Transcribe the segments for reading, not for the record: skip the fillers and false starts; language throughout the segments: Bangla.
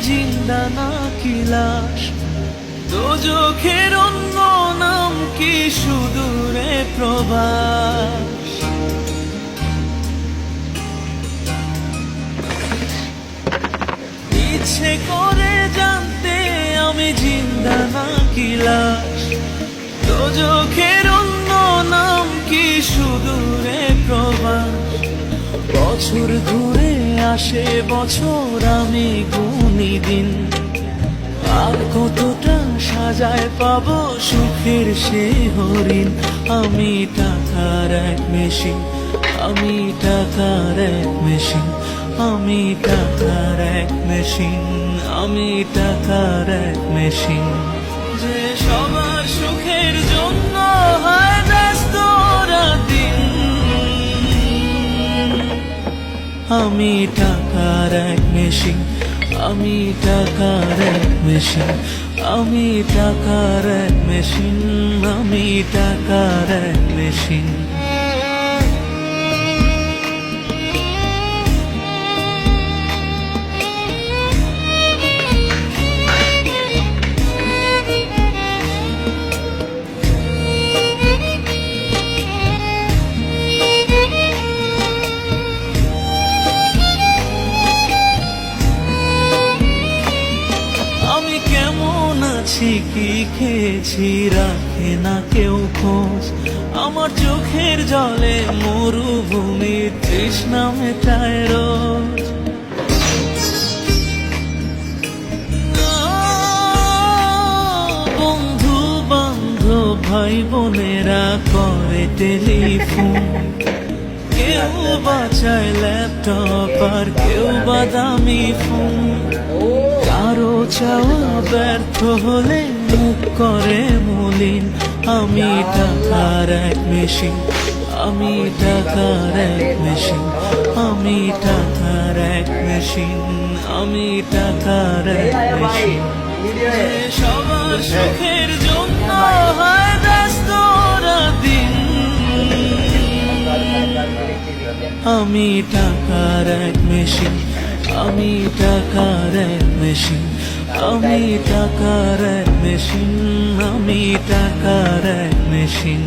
জিন্দা নাকি লাশ, দোজখের অন্য নাম কি সুদূরে প্রবাস। ইচ্ছে করে জানতে আমি জিন্দা নাকি লাশ, দোজখের অন্য নাম কি সুদূরে প্রবাস। বছর ঘুরে আসে বছর, আমি গুনি দিন, আর কতটা সাজায় পাবো সুখের সে হরিণ। আমি টাকার এক মেশিন, আমি টাকার এক মেশিন, আমি টাকার এক মেশিন, আমি টাকার এক মেশিন। যে সবার সুখের জন্য হয় ব্যস্ত রাতদিন, আমি টাকার এক মেশিন, আমি টাকার এক মেশিন, আমি টাকার এক মেশিন, আমি টাকার এক মেশিন। কি খেয়েছি রাখে না কেউ খোঁজ, আমার চোখের জলে মরুভূমির তৃষ্ণা মেটায় রোজ। বন্ধু বান্ধব ভাই বোনেরা করে টেলিফোন, কেউ বাঁচায় ল্যাপটপ আর কেউ বাদামি ফোন। কারো চাওয়া ব্যর্থ হলে মুখ করে মলিন, আমি টাকার এক মেশিন, আমি টাকার এক মেশিন, আমি টাকার এক মেশিন, আমি টাকার এক মেশিন। সবার সুখের জন্য হয় ব্যস্ত রাতদিন, আমি টাকার এক মেশিন, আমি টাকার এক মেশিন, আমি টাকার এক মেশিন, আমি টাকার এক মেশিন।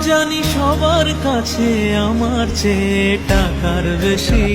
জানি সবার কাছে আমার চেয়ে টাকার বেশি